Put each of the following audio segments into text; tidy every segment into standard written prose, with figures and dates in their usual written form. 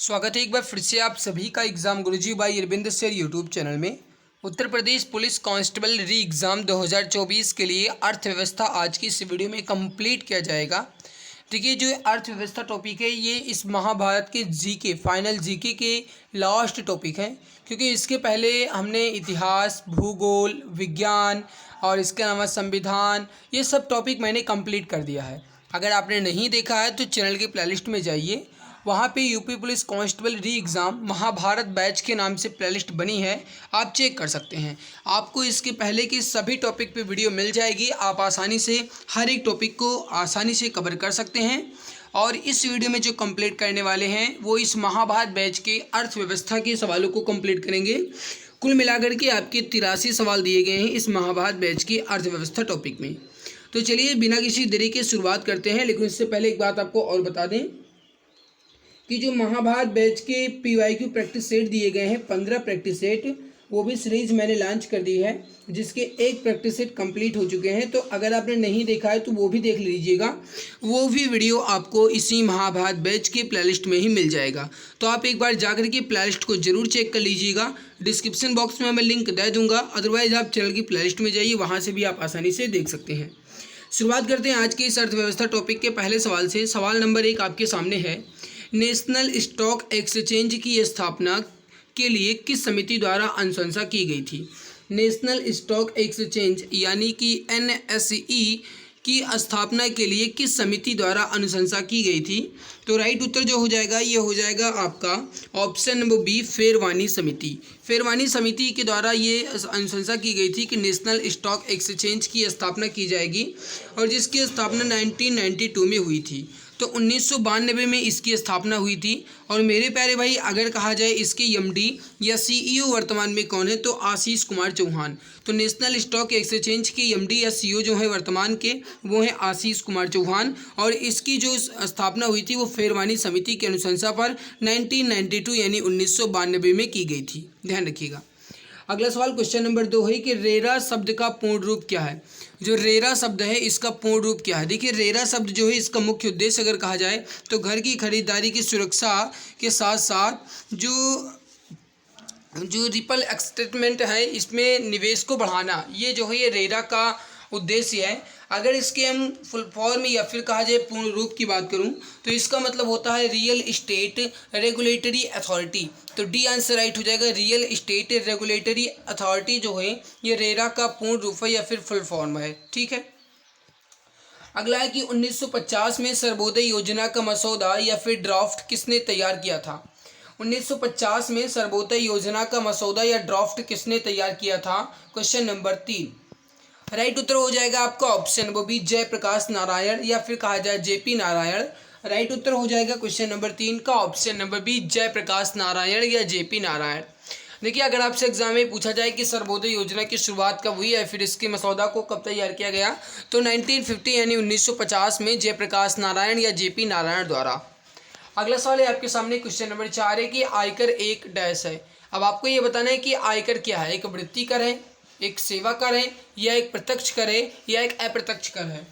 स्वागत है एक बार फिर से आप सभी का exam Guruji by Arvind sir YouTube channel में। Uttar Pradesh police constable re exam 2024 के लिए अर्थव्यवस्था आज की इस वीडियो में कंप्लीट किया जाएगा। देखिए, जो अर्थव्यवस्था टॉपिक है ये इस महाभारत के जीके फाइनल जीके के लास्ट टॉपिक है, क्योंकि इसके पहले हमने इतिहास, भूगोल, विज्ञान और इसके अलावा संविधान ये सब टॉपिक मैंने कंप्लीट कर दिया है। अगर आपने नहीं देखा है तो चैनल की प्लेलिस्ट में जाइए, वहाँ पे UP police constable re exam Mahabharat batch के नाम से प्लेलिस्ट बनी है, आप चेक कर सकते हैं। आपको इसके पहले के सभी टॉपिक पे वीडियो मिल जाएगी, आप आसानी से हर एक टॉपिक को आसानी से कवर कर सकते हैं। और इस वीडियो में जो कंप्लीट करने वाले हैं वो इस महाभारत बैच के अर्थव्यवस्था के सवालों को कंप्लीट करेंगे। कुल मिलाकर के आपके 83 सवाल दिए गए हैं इस महाभारत बैच की अर्थव्यवस्था टॉपिक में। तो चलिए बिना किसी देरी के शुरुआत करते हैं, लेकिन इससे पहले एक बात आपको और बता दें कि जो महाभारत बैच के PYQ प्रैक्टिस सेट दिए गए हैं 15 प्रैक्टिस सेट, वो भी सीरीज मैंने लॉन्च कर दी है, जिसके एक प्रैक्टिस सेट कंप्लीट हो चुके हैं। तो अगर आपने नहीं देखा है तो वो भी देख लीजिएगा, वो भी वीडियो आपको इसी महाभारत बैच के प्लेलिस्ट में ही मिल जाएगा। तो आप एक बार जाकर के प्लेलिस्ट को जरूर चेक कर लीजिएगा। डिस्क्रिप्शन बॉक्स में मैं लिंक दे दूंगा, अदरवाइज आप चैनल की प्लेलिस्ट में जाइए, वहाँ से भी आप आसानी से देख सकते हैं। शुरुआत करते हैं आज के इस अर्थव्यवस्था टॉपिक के पहले सवाल से। सवाल नंबर 1 आपके सामने है, नेशनल स्टॉक एक्सचेंज की स्थापना के लिए किस समिति द्वारा अनुशंसा की गई थी। नेशनल स्टॉक एक्सचेंज यानी कि NSE की स्थापना के लिए किस समिति द्वारा अनुशंसा की गई थी। तो राइट उत्तर जो हो जाएगा ये हो जाएगा आपका ऑप्शन नंबर बी, फेरवानी समिति। फेरवानी समिति के द्वारा ये अनुशंसा की गई थी कि नेशनल स्टॉक एक्सचेंज की स्थापना की जाएगी, और जिसकी स्थापना 1992 में हुई थी। तो 1992 में इसकी स्थापना हुई थी। और मेरे प्यारे भाई, अगर कहा जाए इसके MD या CEO वर्तमान में कौन है, तो आशीष कुमार चौहान। तो नेशनल स्टॉक एक्सचेंज के MD या CEO जो है वर्तमान के, वो हैं आशीष कुमार चौहान। और इसकी जो स्थापना हुई थी वो फेरवानी समिति की अनुशंसा पर 1992 यानी 1992 में की गई थी, ध्यान रखिएगा। अगला सवाल क्वेश्चन नंबर 2 है कि रेरा शब्द का पूर्ण रूप क्या है। जो रेरा शब्द है इसका पूर्ण रूप क्या है। देखिए, रेरा शब्द जो है इसका मुख्य उद्देश्य अगर कहा जाए तो घर की खरीदारी की सुरक्षा के साथ साथ जो रिपल एक्सटेटमेंट है इसमें निवेश को बढ़ाना, ये जो है ये रेरा का उद्देश्य है। अगर इसके हम फुल फॉर्म या फिर कहा जाए पूर्ण रूप की बात करूं तो इसका मतलब होता है रियल इस्टेट रेगुलेटरी अथॉरिटी। तो डी आंसर राइट हो जाएगा, रियल इस्टेट रेगुलेटरी अथॉरिटी जो है ये रेरा का पूर्ण रूप है या फिर फुल फॉर्म है, ठीक है। अगला है कि 1950 में सर्वोदय योजना का मसौदा या फिर ड्राफ्ट किसने तैयार किया था। 1950 में सर्वोदय योजना का मसौदा या ड्राफ्ट किसने तैयार किया था। क्वेश्चन नंबर 3 राइट उत्तर हो जाएगा आपका option number B, Jayaprakash Narayan या फिर कहा जाए JP नारायण। राइट उत्तर हो जाएगा क्वेश्चन नंबर 3 का option number B, Jayaprakash Narayan या JP नारायण। देखिए, अगर आपसे एग्जाम में पूछा जाए कि सर्वोदय योजना की शुरुआत कब हुई या फिर इसके मसौदा को कब तैयार किया गया, तो 1950 यानी 1950 में जयप्रकाश नारायण या JP नारायण द्वारा। अगला सवाल है आपके सामने क्वेश्चन नंबर 4 है कि आयकर एक डैश है। अब आपको ये बताना है कि आयकर क्या है, एक वृत्ति कर है, एक सेवा कर है, या एक प्रत्यक्ष कर है, या एक अप्रत्यक्ष कर है।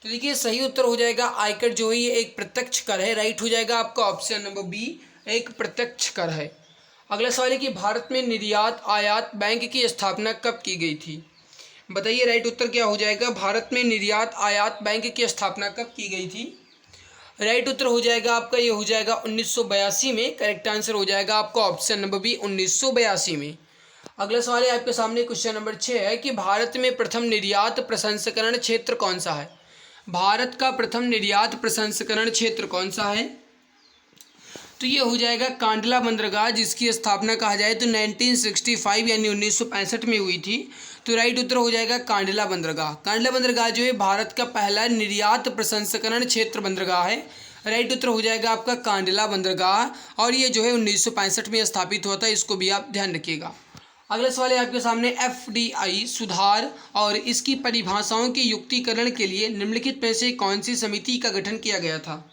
तो देखिए, सही उत्तर हो जाएगा आयकर जो है ये एक प्रत्यक्ष कर है। राइट हो जाएगा आपका ऑप्शन नंबर बी, एक प्रत्यक्ष कर है। अगला सवाल है कि भारत में निर्यात आयात बैंक की स्थापना कब की गई थी। बताइए राइट उत्तर क्या हो जाएगा, भारत में निर्यात आयात बैंक की स्थापना कब की गई थी। राइट उत्तर हो जाएगा आपका ये हो जाएगा 1982 में। करेक्ट आंसर हो जाएगा आपका ऑप्शन नंबर बी, 1982 में। अगला सवाल है आपके सामने क्वेश्चन नंबर 6 है कि भारत में प्रथम निर्यात प्रसंस्करण क्षेत्र कौन सा है। भारत का प्रथम निर्यात प्रसंस्करण क्षेत्र कौन सा है। तो ये हो जाएगा कांडला बंदरगाह, जिसकी स्थापना कहा जाए तो 1965 यानी 1965 में हुई थी। तो राइट उत्तर हो जाएगा कांडला बंदरगाह। कांडला बंदरगाह जो है भारत का पहला निर्यात प्रसंस्करण क्षेत्र बंदरगाह है। राइट उत्तर हो जाएगा आपका कांडला बंदरगाह, और ये जो है 1965 में स्थापित हुआ था, इसको भी आप ध्यान रखिएगा। अगला सवाल है आपके सामने, FDI सुधार और इसकी परिभाषाओं के युक्तिकरण के लिए निम्नलिखित में से कौन सी समिति का गठन किया गया था।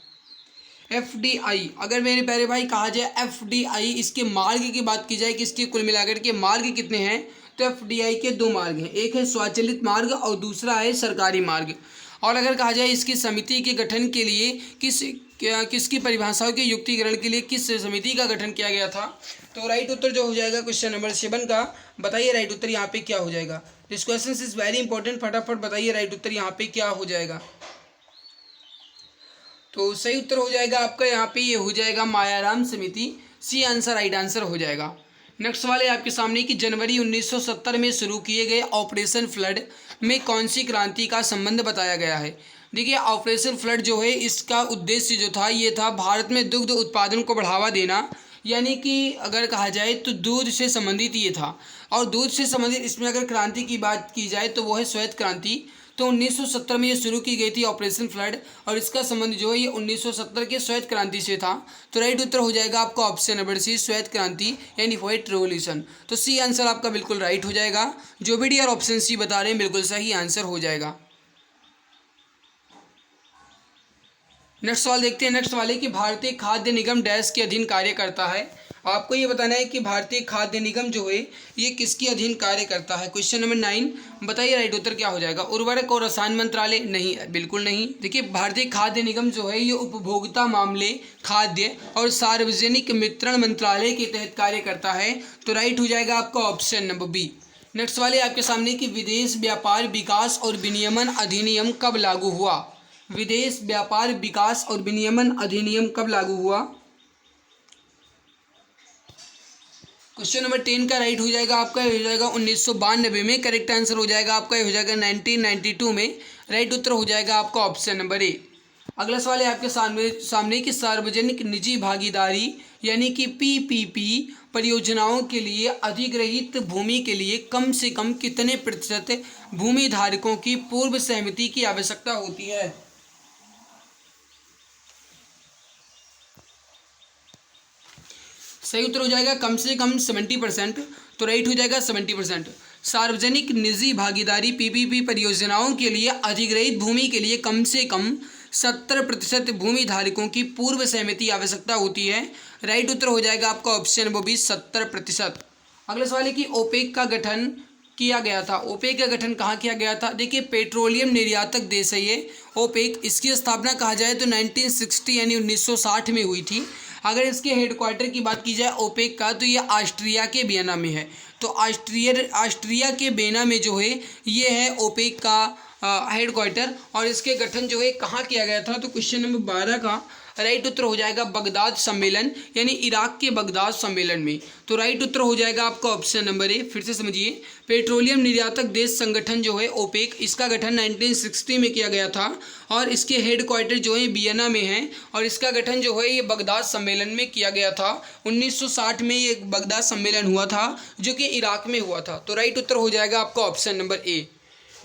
FDI, अगर मेरे प्यारे भाई कहा जाए FDI इसके मार्ग की बात की जाए कि इसके कुल मिलाकर के मार्ग कितने हैं, तो FDI के 2 मार्ग हैं, एक है स्वचालित मार्ग और दूसरा है सरकारी मार्ग। और अगर कहा जाए इसकी समिति के गठन के लिए किस क्या किसकी परिभाषाओं के युक्तिकरण के लिए किस समिति का गठन किया गया था? तो राइट उत्तर जो हो जाएगा क्वेश्चन नंबर 7 का, बताइए राइट उत्तर यहाँ पे क्या हो जाएगा। This question is very important, फटाफट बताइए राइट उत्तर यहाँ पे क्या हो जाएगा। तो सही उत्तर हो जाएगा आपका यहाँ पे ये हो जाएगा मायाराम समिति, सी आंसर राइट आंसर हो जाएगा। नेक्स्ट वाले आपके सामने कि जनवरी 1970 में शुरू किए गए ऑपरेशन फ्लड में कौन सी क्रांति का संबंध बताया गया है। देखिए ऑपरेशन फ्लड जो है इसका उद्देश्य जो था ये था भारत में दुग्ध उत्पादन को बढ़ावा देना, यानी कि अगर कहा जाए तो दूध से संबंधित ये था। और दूध से संबंधित इसमें अगर क्रांति की बात की जाए तो वो है श्वेत क्रांति। तो 1970 में ये शुरू की गई थी ऑपरेशन फ्लड, और इसका संबंध जो है ये 1970 के श्वेत क्रांति से था। तो राइट उत्तर हो जाएगा आपका ऑप्शन नंबर सी, श्वेत क्रांति यानी व्हाइट रेवोल्यूशन। तो सी आंसर आपका बिल्कुल राइट हो जाएगा। जो भी डी और ऑप्शन सी बता रहे हैं बिल्कुल सही आंसर हो जाएगा। नेक्स्ट सवाल देखते हैं। नेक्स्ट वाले कि भारतीय खाद्य निगम डैश के अधीन कार्य करता है। आपको ये बताना है कि भारतीय खाद्य निगम जो है ये किसके अधीन कार्य करता है। क्वेश्चन नंबर 9, बताइए राइट उत्तर क्या हो जाएगा। उर्वरक और रसायन मंत्रालय? नहीं, बिल्कुल नहीं। देखिए भारतीय खाद्य निगम जो है ये उपभोक्ता मामले, खाद्य और सार्वजनिक वितरण मंत्रालय के तहत कार्य करता है। तो राइट हो जाएगा आपका ऑप्शन नंबर बी। नेक्स्ट वाले आपके सामने कि विदेश व्यापार विकास और विनियमन अधिनियम कब लागू हुआ। विदेश व्यापार विकास और विनियमन अधिनियम कब लागू हुआ। क्वेश्चन नंबर 10 का राइट हो जाएगा आपका, हो जाएगा 1992 में। करेक्ट आंसर हो जाएगा आपका, हो जाएगा 1992 में। राइट उत्तर हो जाएगा आपका ऑप्शन नंबर ए। अगला सवाल है आपके सामने कि सार्वजनिक निजी भागीदारी यानी कि पीपीपी परियोजनाओं के लिए अधिग्रहित भूमि के लिए कम से कम कितने प्रतिशत भूमि धारकों की पूर्व सहमति की आवश्यकता होती है। सही उत्तर हो जाएगा कम से कम 70%। तो राइट हो जाएगा 70%। सार्वजनिक निजी भागीदारी पीपीपी परियोजनाओं के लिए अधिग्रहित भूमि के लिए कम से कम 70% भूमि धारकों की पूर्व सहमति आवश्यकता होती है। राइट उत्तर हो जाएगा आपका ऑप्शन नंबर बी, 70%। अगला सवाल है कि ओपेक का गठन किया गया था। ओपेक का गठन कहाँ किया गया था। देखिए पेट्रोलियम निर्यातक देश है ये ओपेक। इसकी स्थापना कहा जाए तो 1960 यानी 1960 में हुई थी। अगर इसके हेडक्वार्टर की बात की जाए ओपेक का तो ये ऑस्ट्रिया के वियना में है। तो ऑस्ट्रिया के वियना में जो है ये है ओपेक का हेडक्वार्टर। और इसके गठन जो है कहाँ किया गया था। तो क्वेश्चन नंबर 12 का राइट उत्तर हो जाएगा बगदाद सम्मेलन यानी इराक के बगदाद सम्मेलन में। तो राइट उत्तर हो जाएगा आपका ऑप्शन नंबर ए। फिर से समझिए, पेट्रोलियम निर्यातक देश संगठन जो है ओपेक, इसका गठन 1960 में किया गया था और इसके हेडक्वार्टर जो है वियना में है। और इसका गठन जो है ये बगदाद सम्मेलन में किया गया था। 1960 में ये बगदाद सम्मेलन हुआ था जो कि इराक में हुआ था। तो राइट उत्तर हो जाएगा आपका ऑप्शन नंबर ए।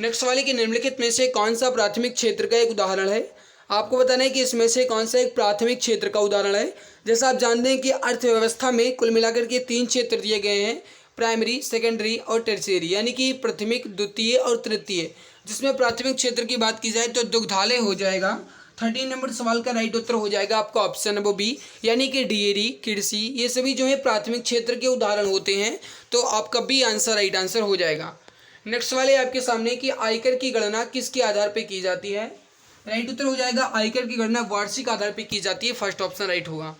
नेक्स्ट वाले कि निम्नलिखित में से कौन सा प्राथमिक क्षेत्र का एक उदाहरण है। आपको बताना है कि इसमें से कौन सा एक प्राथमिक क्षेत्र का उदाहरण है। जैसा आप जानते हैं कि अर्थव्यवस्था में कुल मिलाकर के 3 क्षेत्र दिए गए हैं, प्राइमरी, सेकेंडरी और टर्शियरी, यानी कि प्राथमिक, द्वितीय और तृतीय। जिसमें प्राथमिक क्षेत्र की बात की जाए तो दुग्धालय हो जाएगा। 13 नंबर सवाल का राइट उत्तर हो जाएगा आपका ऑप्शन नंबर बी, यानी कि डेयरी, कृषि, ये सभी जो है प्राथमिक क्षेत्र के उदाहरण होते हैं। तो आपका बी आंसर राइट आंसर हो जाएगा। नेक्स्ट वाले आपके सामने कि आयकर की गणना किसके आधार पर की जाती है। राइट उत्तर हो जाएगा आयकर की गणना वार्षिक आधार पर की जाती है। फर्स्ट ऑप्शन राइट होगा।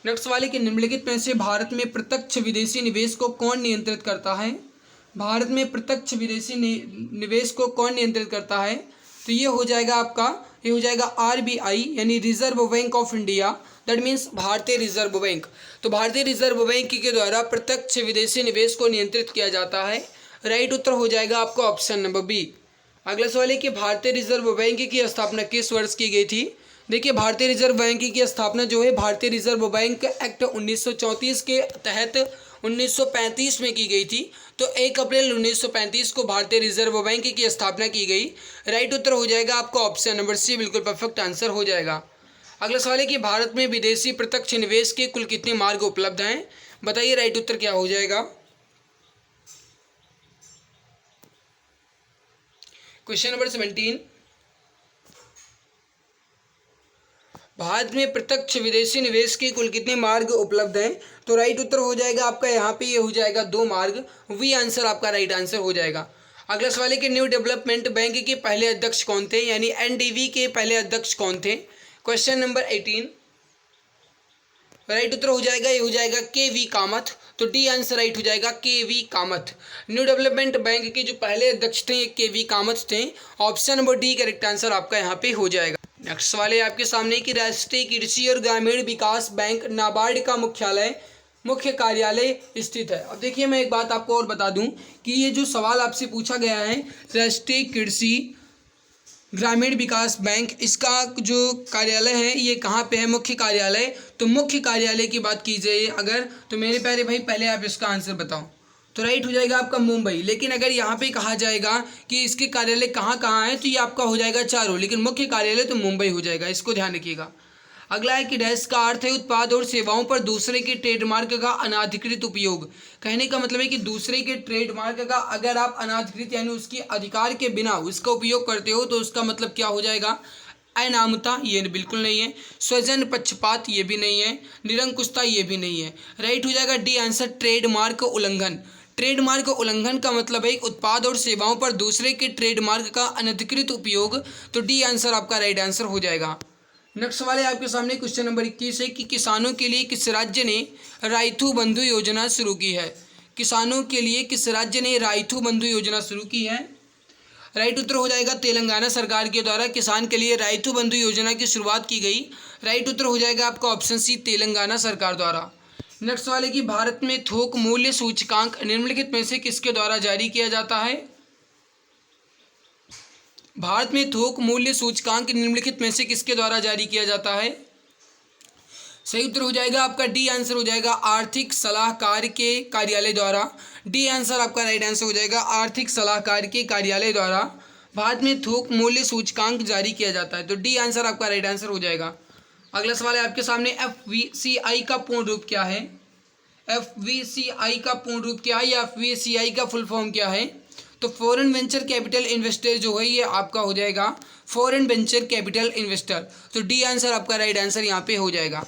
नेक्स्ट वाले कि निम्नलिखित में से भारत में प्रत्यक्ष विदेशी निवेश को कौन नियंत्रित करता है। भारत में प्रत्यक्ष विदेशी निवेश को कौन नियंत्रित करता है। तो ये हो जाएगा आपका, ये हो जाएगा RBI यानी reserve bank of India, that means भारतीय रिजर्व बैंक। तो भारतीय रिजर्व बैंक के द्वारा प्रत्यक्ष विदेशी निवेश को नियंत्रित किया जाता है। राइट उत्तर हो जाएगा आपका ऑप्शन नंबर बी। अगला सवाल है कि भारतीय रिजर्व बैंक की स्थापना किस वर्ष की गई थी। देखिए भारतीय रिजर्व बैंक की स्थापना जो है भारतीय रिजर्व बैंक एक्ट 1934 के तहत 1935 में की गई थी। तो 1 अप्रैल 1935 को भारतीय रिजर्व बैंक की स्थापना की गई। राइट उत्तर हो जाएगा आपका ऑप्शन नंबर सी, बिल्कुल परफेक्ट आंसर हो जाएगा। अगला सवाल है कि भारत में विदेशी प्रत्यक्ष निवेश के कुल कितने मार्ग उपलब्ध हैं। बताइए राइट उत्तर क्या हो जाएगा। क्वेश्चन नंबर 17, भारत में प्रत्यक्ष विदेशी निवेश के कुल कितने मार्ग उपलब्ध हैं। तो राइट उत्तर हो जाएगा आपका यहाँ पे ये हो जाएगा 2 मार्ग। वी आंसर आपका राइट आंसर हो जाएगा। अगला सवाल है कि न्यू डेवलपमेंट बैंक के पहले अध्यक्ष कौन थे, यानी NDB के पहले अध्यक्ष कौन थे। क्वेश्चन नंबर 18, राइट उत्तर हो जाएगा, ये हो जाएगा के वी कामत। तो डी आंसर राइट हो जाएगा, K V Kamath. New development bank के जो पहले अध्यक्ष थे के वी कामत थे। Option number D correct answer आपका यहाँ पे हो जाएगा। नेक्स्ट सवाल है आपके सामने कि राष्ट्रीय कृषि और ग्रामीण विकास बैंक नाबार्ड का मुख्य कार्यालय स्थित है। अब देखिए, मैं एक बात आपको और बता दूं कि ये जो सवाल आपसे पूछा गया है राष्ट्रीय कृषि ग्रामीण विकास बैंक, इसका जो कार्यालय है ये कहाँ पे है, मुख्य कार्यालय। तो मुख्य कार्यालय की बात की जाए अगर, तो मेरे प्यारे भाई पहले आप इसका आंसर बताओ। तो राइट हो जाएगा आपका मुंबई। लेकिन अगर यहाँ पे कहा जाएगा कि इसके कार्यालय कहाँ कहाँ है, तो ये आपका हो जाएगा चारों, लेकिन मुख्य कार्यालय तो मुंबई हो जाएगा, इसको ध्यान रखिएगा। अगला है कि डैश का अर्थ है उत्पाद और सेवाओं पर दूसरे के ट्रेडमार्क का अनाधिकृत उपयोग। कहने का मतलब है कि दूसरे के ट्रेडमार्क का अगर आप अनाधिकृत यानी उसकी अधिकार के बिना उसका उपयोग करते हो तो उसका मतलब क्या हो जाएगा, अनामता, ये बिल्कुल नहीं है। स्वजन पक्षपात, ये भी नहीं है। निरंकुशता, ये भी नहीं है। राइट हो जाएगा डी आंसर, ट्रेडमार्क उल्लंघन। ट्रेडमार्क उल्लंघन का मतलब है उत्पाद और सेवाओं पर दूसरे के ट्रेडमार्क का अनधिकृत उपयोग। तो डी आंसर आपका राइट आंसर हो जाएगा। नेक्स्ट सवाल है आपके सामने क्वेश्चन नंबर 21 है कि किसानों के लिए किस राज्य ने राइतू बंधु योजना शुरू की है। किसानों के लिए किस राज्य ने राइतू बंधु योजना शुरू की है। राइट उत्तर हो जाएगा तेलंगाना सरकार के द्वारा किसान के लिए राइतू बंधु योजना की शुरुआत की गई। राइट उत्तर हो जाएगा आपका ऑप्शन सी, तेलंगाना सरकार द्वारा। नेक्स्ट सवाल है कि भारत में थोक मूल्य सूचकांक निम्नलिखित में से किसके द्वारा जारी किया जाता है। भारत में थोक मूल्य सूचकांक निम्नलिखित में से किसके द्वारा जारी किया जाता है। सही उत्तर हो जाएगा आपका डी आंसर हो जाएगा, आर्थिक सलाहकार के कार्यालय द्वारा। डी आंसर आपका राइट आंसर हो जाएगा, आर्थिक सलाहकार के कार्यालय द्वारा भारत में थोक मूल्य सूचकांक जारी किया जाता है। तो डी आंसर आपका राइट आंसर हो जाएगा। अगला सवाल है आपके सामने, FVCI का पूर्ण रूप क्या है। FVCI का पूर्ण रूप क्या है या FVCI का फुल फॉर्म क्या है। तो फॉरेन वेंचर कैपिटल इन्वेस्टर जो है ये आपका हो जाएगा फॉरेन वेंचर कैपिटल इन्वेस्टर। तो डी आंसर आपका राइट आंसर यहाँ पे हो जाएगा।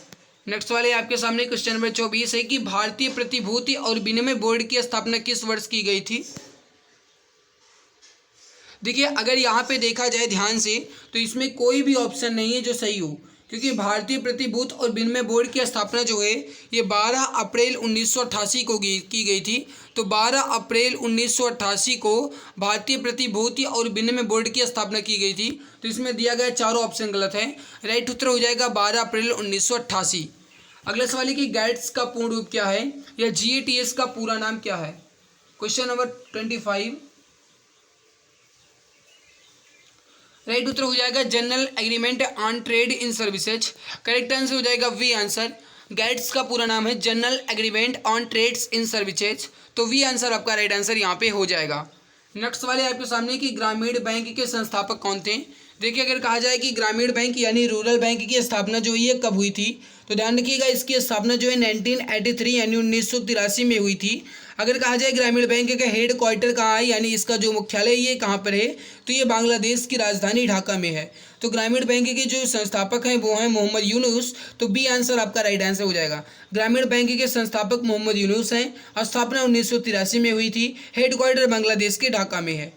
नेक्स्ट वाले आपके सामने क्वेश्चन नंबर 24 है कि भारतीय प्रतिभूति और विनिमय बोर्ड की स्थापना किस वर्ष की गई थी। देखिए, अगर यहाँ पे देखा जाए ध्यान से तो इसमें कोई भी ऑप्शन नहीं है जो सही हो, क्योंकि भारतीय प्रतिभूति और विनिमय बोर्ड की स्थापना जो है ये 12 अप्रैल 1988 को की गई थी। तो 12 अप्रैल 1988 को भारतीय प्रतिभूति और विनिमय बोर्ड की स्थापना की गई थी। तो इसमें दिया गया चारों ऑप्शन गलत है। राइट उत्तर हो जाएगा 12 अप्रैल 1988। अगला सवाल है कि गैट्स का पूर्ण रूप क्या है या GATS का पूरा नाम क्या है। Question number 25। राइट उत्तर हो जाएगा general agreement on trade in services. Correct answer हो जाएगा वी आंसर। गैट्स का पूरा नाम है general agreement on trades in services. तो वी आंसर आपका राइट आंसर यहाँ पे हो जाएगा। नेक्स्ट वाले आपके सामने कि ग्रामीण बैंक के संस्थापक कौन थे। देखिए, अगर कहा जाए कि ग्रामीण बैंक यानी रूरल बैंक की स्थापना जो है कब हुई थी, तो ध्यान रखिएगा इसकी स्थापना जो है 1983 यानी 1983 में हुई थी। अगर कहा जाए ग्रामीण बैंक का हेड क्वार्टर कहाँ है यानी इसका जो मुख्यालय ये कहाँ पर है, तो ये बांग्लादेश की राजधानी ढाका में है। तो ग्रामीण बैंक के जो संस्थापक हैं वो हैं मोहम्मद यूनुस। तो बी आंसर आपका राइट आंसर हो जाएगा। ग्रामीण बैंक के संस्थापक मोहम्मद यूनुस हैं। स्थापना 1983 में हुई थी। हेड क्वार्टर बांग्लादेश के ढाका में है।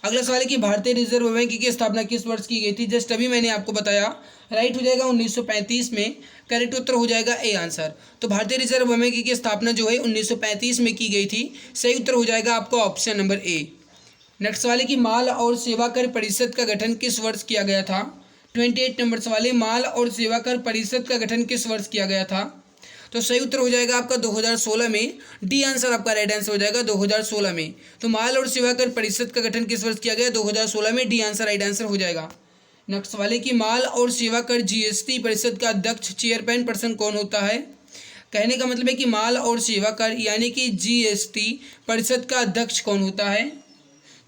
अगला सवाल है कि भारतीय रिजर्व बैंक की स्थापना किस वर्ष की गई थी। जस्ट अभी मैंने आपको बताया। राइट हो जाएगा 1935 में। करेक्ट उत्तर हो जाएगा ए आंसर। तो भारतीय रिजर्व बैंक की स्थापना जो है 1935 में की गई थी। सही उत्तर हो जाएगा आपका ऑप्शन नंबर ए। नेक्स्ट सवाल है कि माल और सेवा कर परिषद का गठन किस वर्ष किया गया था। 28 नंबर सवाल है, माल और सेवा कर परिषद का गठन किस वर्ष किया गया था। तो सही उत्तर हो जाएगा आपका 2016 में। डी आंसर आपका राइट आंसर हो जाएगा 2016 में। तो माल और सेवा कर परिषद का गठन किस वर्ष किया गया, 2016 में। डी आंसर राइट आंसर हो जाएगा। नेक्स्ट सवाल है कि माल और सेवा कर GST परिषद का अध्यक्ष चेयरमैन पर्सन कौन होता है। कहने का मतलब है कि माल और सेवा कर यानी कि GST परिषद का अध्यक्ष कौन होता है।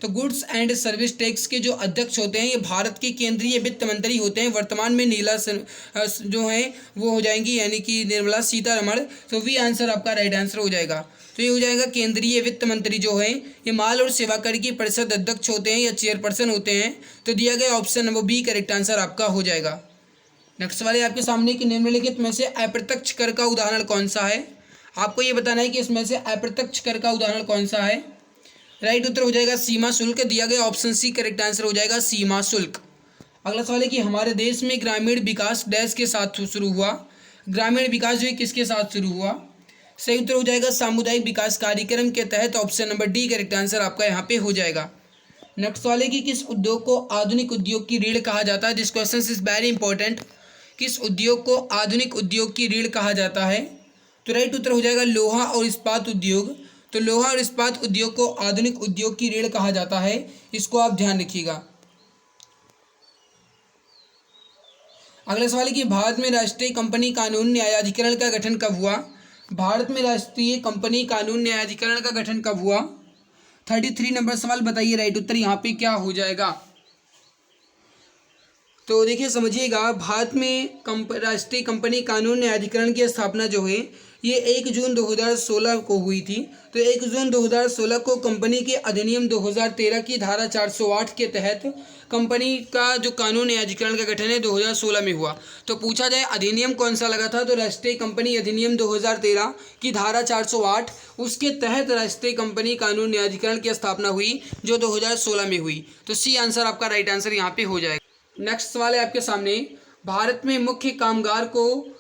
तो गुड्स एंड सर्विस टैक्स के जो अध्यक्ष होते हैं ये भारत के केंद्रीय वित्त मंत्री होते हैं। वर्तमान में जो है वो हो जाएंगी यानी कि निर्मला सीतारमण। तो वी आंसर आपका राइट आंसर हो जाएगा। तो ये हो जाएगा केंद्रीय वित्त मंत्री जो है ये माल और सेवा कर की परिषद अध्यक्ष होते हैं या चेयरपर्सन होते हैं। तो दिया गया option number B correct answer आपका हो जाएगा। नेक्स्ट सवाल है आपके सामने कि निम्नलिखित में से अप्रत्यक्ष कर का उदाहरण कौन सा है। आपको ये बताना है कि इसमें से अप्रत्यक्ष कर का उदाहरण कौन सा है। राइट उत्तर हो जाएगा सीमा शुल्क। दिया गया ऑप्शन सी करेक्ट आंसर हो जाएगा सीमा शुल्क। अगला सवाल है कि हमारे देश में ग्रामीण विकास डैश के साथ शुरू हुआ। ग्रामीण विकास जो है किसके साथ शुरू हुआ? सही उत्तर हो जाएगा सामुदायिक विकास कार्यक्रम के तहत। Option number D correct answer आपका यहाँ पे हो जाएगा। नेक्स्ट वाले की किस उद्योग को आधुनिक उद्योग की रीढ़ कहा जाता है? This question is very important. किस उद्योग को आधुनिक उद्योग की रीढ़ कहा जाता है? तो राइट उत्तर हो जाएगा लोहा और इस्पात उद्योग। तो लोहा और इस्पात उद्योग को आधुनिक उद्योग की रीढ़ कहा जाता है, इसको आप ध्यान रखिएगा। अगला सवाल है कि भारत में राष्ट्रीय कंपनी कानून न्यायाधिकरण का गठन कब हुआ? भारत में राष्ट्रीय कंपनी कानून न्यायाधिकरण का गठन कब हुआ? 33 नंबर सवाल बताइए राइट उत्तर यहाँ पे क्या हो जाएगा। तो देखिए समझिएगा, भारत में राष्ट्रीय कंपनी कानून न्यायाधिकरण की स्थापना जो है ये 1 जून 2016 को हुई थी। तो 1 जून 2016 को कंपनी के अधिनियम 2013 की धारा 408 के तहत कंपनी का जो कानून न्यायाधिकरण का गठन है 2016 में हुआ। तो पूछा जाए अधिनियम कौन सा लगा था, तो राष्ट्रीय कंपनी अधिनियम 2013 की धारा 408, उसके तहत राष्ट्रीय कंपनी कानून न्यायाधिकरण की स्थापना हुई जो 2016 में हुई। तो सी आंसर आपका राइट आंसर यहाँ पे हो जाएगा। नेक्स्ट सवाल है आपके सामने, भारत में मुख्य कामगार को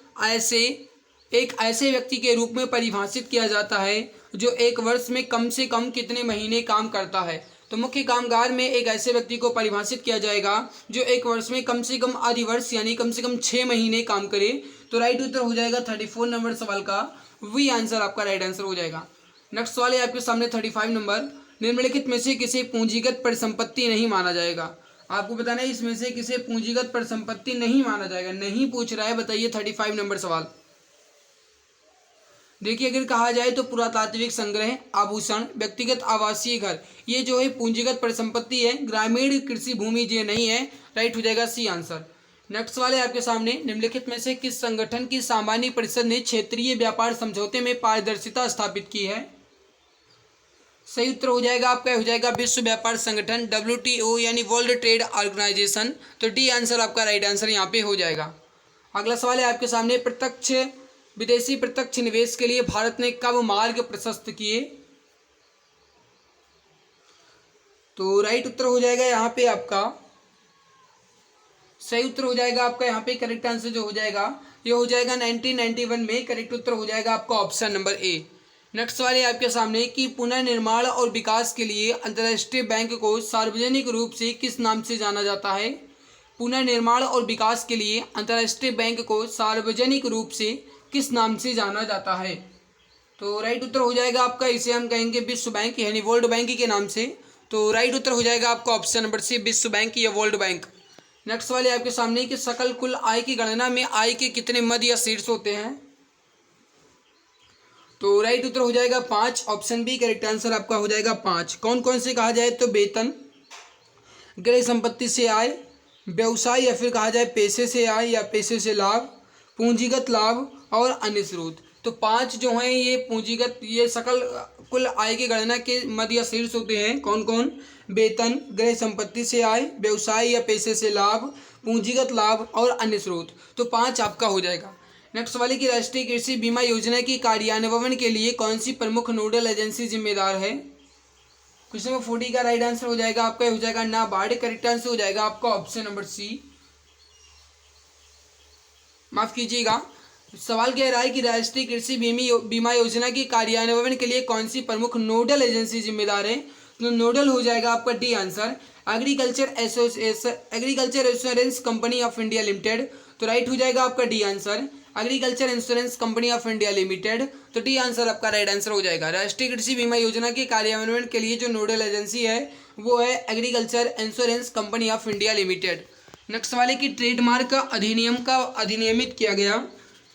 एक ऐसे व्यक्ति के रूप में परिभाषित किया जाता है जो एक वर्ष में कम से कम कितने महीने काम करता है? तो मुख्य कामगार में एक ऐसे व्यक्ति को परिभाषित किया जाएगा जो एक वर्ष में कम से कम आधि वर्ष यानी कम से कम 6 महीने काम करे। तो राइट उत्तर हो जाएगा 34 नंबर सवाल का वी आंसर आपका राइट आंसर हो जाएगा। नेक्स्ट सवाल है आपके सामने 35 नंबर, निम्नलिखित में से किसे पूंजीगत परिसंपत्ति नहीं माना जाएगा? आपको बताना है इसमें से किसे पूंजीगत परिसंपत्ति नहीं माना जाएगा। नहीं पूछ रहा है, बताइए 35 नंबर सवाल। देखिए अगर कहा जाए तो पुरातात्विक संग्रह, आभूषण, व्यक्तिगत आवासीय घर, ये जो है पूंजीगत परिसंपत्ति है। ग्रामीण कृषि भूमि ये नहीं है। राइट हो जाएगा सी आंसर। नेक्स्ट वाले आपके सामने, निम्नलिखित में से किस संगठन की सामान्य परिषद ने क्षेत्रीय व्यापार समझौते में पारदर्शिता स्थापित की है? सही उत्तर हो जाएगा आपका हो जाएगा विश्व व्यापार संगठन WTO यानी वर्ल्ड ट्रेड ऑर्गेनाइजेशन। तो डी आंसर आपका राइट आंसर यहाँ पे हो जाएगा। अगला सवाल है आपके सामने, विदेशी प्रत्यक्ष निवेश के लिए भारत ने कब मार्ग प्रशस्त किए? तो राइट उत्तर हो जाएगा यहाँ पे आपका सही उत्तर हो जाएगा आपका यहाँ पे करेक्ट आंसर जो हो जाएगा ये हो जाएगा 1991 में। करेक्ट उत्तर हो जाएगा आपका ऑप्शन नंबर ए। नेक्स्ट सवाल है आपके सामने कि पुनर्निर्माण और विकास के लिए अंतर्राष्ट्रीय बैंक को सार्वजनिक रूप से किस नाम से जाना जाता है? पुनर्निर्माण और विकास के लिए अंतर्राष्ट्रीय बैंक को सार्वजनिक रूप से किस नाम से जाना जाता है? तो राइट उत्तर हो जाएगा आपका इसे हम कहेंगे विश्व बैंक यानी वर्ल्ड बैंक के नाम से। तो राइट उत्तर हो जाएगा आपका ऑप्शन नंबर सी विश्व बैंक या वर्ल्ड बैंक। नेक्स्ट वाले आपके सामने कि सकल कुल आय की गणना में आय के कितने मध्य या शीर्ष होते हैं? तो राइट उत्तर हो जाएगा 5। ऑप्शन बी करेक्ट आंसर आपका हो जाएगा 5। कौन कौन से कहा जाए तो वेतन, क्रय संपत्ति से आय, व्यवसाय या फिर कहा जाए पेशे से आय या पेशे से लाभ, पूंजीगत लाभ और अन्य स्रोत। तो 5 जो हैं ये पूंजीगत ये सकल कुल आय की गणना के मध्य या शीर्ष होते हैं। कौन कौन? वेतन, क्रय संपत्ति से आय, व्यवसाय या पेशे से लाभ, पूंजीगत लाभ और अन्य स्रोत। तो 5 आपका हो जाएगा। नेक्स्ट वाले की राष्ट्रीय कृषि बीमा योजना की कार्यान्वयन के लिए कौन सी प्रमुख नोडल एजेंसी जिम्मेदार है? क्वेश्चन नंबर 40 का राइट आंसर हो जाएगा आपका हो जाएगा नाबार्ड। करेक्ट आंसर हो जाएगा आपका ऑप्शन नंबर सी। माफ कीजिएगा, सवाल कह रहा है कि राष्ट्रीय कृषि बीमा योजना की कार्यान्वयन के लिए कौन सी प्रमुख नोडल एजेंसी जिम्मेदार है? तो नोडल हो जाएगा आपका D answer agriculture insurance company of India limited. तो राइट हो जाएगा आपका D answer agriculture insurance company of India limited. तो डी आंसर आपका राइट आंसर हो जाएगा। राष्ट्रीय कृषि बीमा योजना के कार्यान्वयन के लिए जो नोडल एजेंसी है वो है agriculture insurance company of India limited. Next वाले की ट्रेडमार्क का अधिनियम कब अधिनियमित किया गया?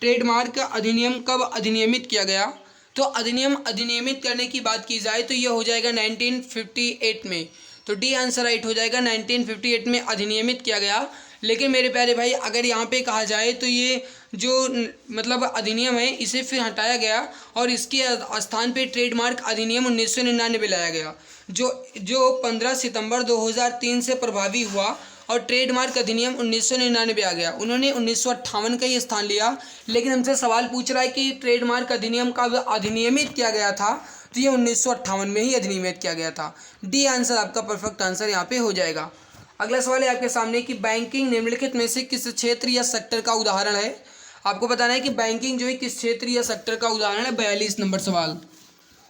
ट्रेडमार्क का अधिनियम कब अधिनियमित किया गया? तो अधिनियम अधिनियमित करने की बात की जाए तो ये हो जाएगा 1958 में। तो डी आंसर राइट हो जाएगा 1958 में अधिनियमित किया गया। लेकिन मेरे प्यारे भाई अगर यहाँ पे कहा जाए तो ये जो मतलब अधिनियम है इसे फिर हटाया गया और इसके स्थान पे ट्रेडमार्क अधिनियम 1999 लाया गया जो 15 सितंबर 2003 से प्रभावी हुआ और ट्रेडमार्क अधिनियम 1999 आ गया। उन्होंने 1958 का ही स्थान लिया। लेकिन हमसे सवाल पूछ रहा है कि ट्रेडमार्क अधिनियम कब अधिनियमित किया गया था? तो ये 1958 में ही अधिनियमित किया गया था। डी आंसर आपका परफेक्ट आंसर यहाँ पे हो जाएगा। अगला सवाल है आपके सामने कि बैंकिंग निम्नलिखित में से किस क्षेत्र या सेक्टर का उदाहरण है? आपको बताना है कि बैंकिंग जो है किस क्षेत्र या सेक्टर का उदाहरण है। 42 नंबर सवाल।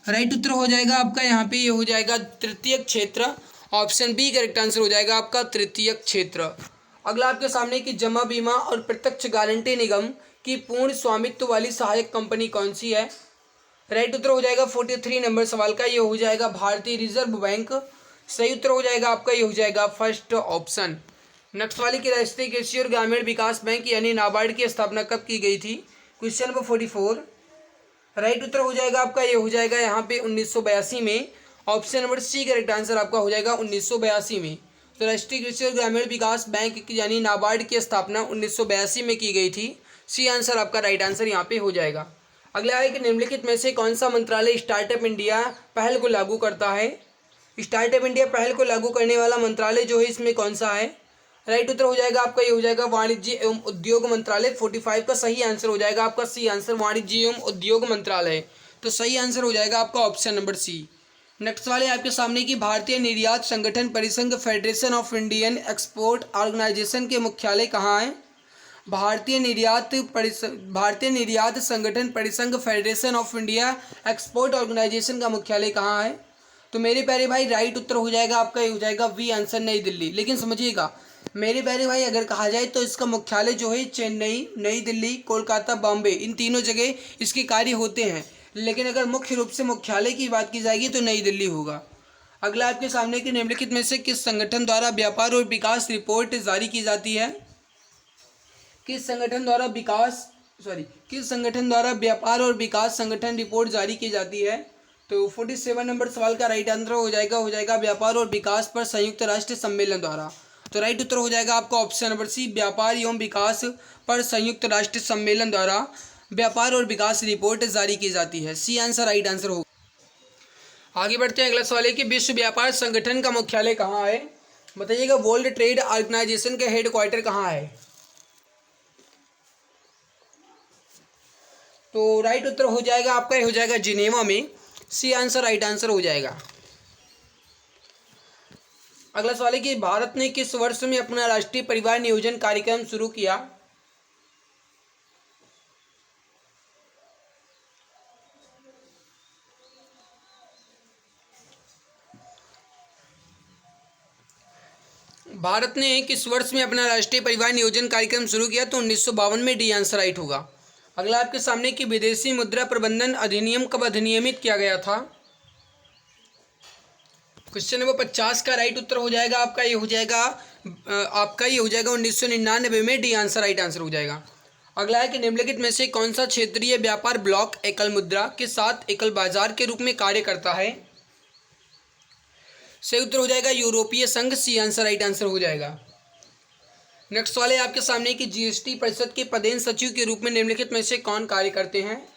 राइट उत्तर हो जाएगा आपका यहाँ पे ये हो जाएगा तृतीयक क्षेत्र। ऑप्शन बी करेक्ट आंसर हो जाएगा आपका तृतीयक क्षेत्र। अगला आपके सामने की जमा बीमा और प्रत्यक्ष गारंटी निगम की पूर्ण स्वामित्व वाली सहायक कंपनी कौन सी है। राइट उत्तर हो जाएगा 43 नंबर सवाल का ये हो जाएगा भारतीय रिजर्व बैंक। सही उत्तर हो जाएगा आपका ये हो जाएगा फर्स्ट ऑप्शन। नेक्स्ट वाली की राष्ट्रीय कृषि और ग्रामीण विकास बैंक यानी नाबार्ड की स्थापना कब की गई थी। Question number 44। राइट उत्तर हो जाएगा आपका ये हो जाएगा यहाँ पे 1982 में। Option number C correct answer आपका हो जाएगा 1982 में। तो राष्ट्रीय कृषि और ग्रामीण विकास बैंक यानी नाबार्ड की स्थापना 1982 में की गई थी। सी आंसर आपका राइट आंसर यहाँ पे हो जाएगा। अगला है कि निम्नलिखित में से कौन सा मंत्रालय स्टार्टअप इंडिया पहल को लागू करता है। स्टार्टअप इंडिया पहल को लागू करने वाला मंत्रालय जो है इसमें कौन सा है। राइट उत्तर हो जाएगा आपका ये हो जाएगा वाणिज्य एवं उद्योग मंत्रालय। 45 का सही आंसर हो जाएगा आपका सी आंसर वाणिज्य एवं उद्योग मंत्रालय। तो सही आंसर हो जाएगा आपका ऑप्शन नंबर सी। नेक्स्ट वाले आपके सामने की भारतीय निर्यात संगठन परिसंघ federation of Indian export organisation के मुख्यालय कहाँ है। भारतीय निर्यात संगठन परिसंघ federation of India export organisation का मुख्यालय कहाँ है। तो मेरे प्यारे भाई राइट उत्तर हो जाएगा आपका ये हो जाएगा वी आंसर नई दिल्ली। लेकिन समझिएगा मेरे प्यारे भाई अगर कहा जाए तो इसका मुख्यालय जो है चेन्नई, नई दिल्ली, कोलकाता, बॉम्बे इन तीनों जगह इसके कार्य होते हैं। लेकिन अगर मुख्य रूप से मुख्यालय की बात की जाएगी तो नई दिल्ली होगा। अगला आपके सामने की निम्नलिखित में से किस संगठन द्वारा व्यापार और विकास रिपोर्ट जारी की जाती है। किस संगठन द्वारा व्यापार और विकास संगठन रिपोर्ट जारी की जाती है। तो 47 नंबर सवाल का राइट आंसर हो जाएगा व्यापार और विकास पर संयुक्त राष्ट्र सम्मेलन द्वारा। तो राइट उत्तर हो जाएगा आपका ऑप्शन नंबर सी व्यापार एवं विकास पर संयुक्त राष्ट्र सम्मेलन द्वारा व्यापार और विकास रिपोर्ट जारी की जाती है। सी आंसर राइट आंसर होगा। आगे बढ़ते हैं। अगला सवाल है कि विश्व व्यापार संगठन का मुख्यालय कहाँ है। बताइएगा वर्ल्ड ट्रेड ऑर्गेनाइजेशन का हेडक्वार्टर कहाँ है। तो राइट उत्तर हो जाएगा आपका ये हो जाएगा जिनेवा में। सी आंसर राइट आंसर हो जाएगा। अगला सवाल है कि भारत ने किस वर्ष में अपना राष्ट्रीय परिवार नियोजन कार्यक्रम शुरू किया। भारत ने किस वर्ष में अपना राष्ट्रीय परिवार नियोजन कार्यक्रम शुरू किया। तो 1952 में। डी आंसर राइट होगा। अगला आपके सामने की विदेशी मुद्रा प्रबंधन अधिनियम कब अधिनियमित किया गया था। क्वेश्चन नंबर 50 का राइट उत्तर हो जाएगा आपका ये हो जाएगा 1999 में। डी आंसर राइट आंसर हो जाएगा। अगला है कि निम्नलिखित में से कौन सा क्षेत्रीय व्यापार ब्लॉक एकल मुद्रा के साथ एकल बाजार के रूप में कार्य करता है। सही उत्तर हो जाएगा यूरोपीय संघ। सी आंसर राइट आंसर हो जाएगा। नेक्स्ट वाले आपके सामने की जीएसटी परिषद के पदेन सचिव के रूप में निम्नलिखित में से कौन कार्य करते हैं।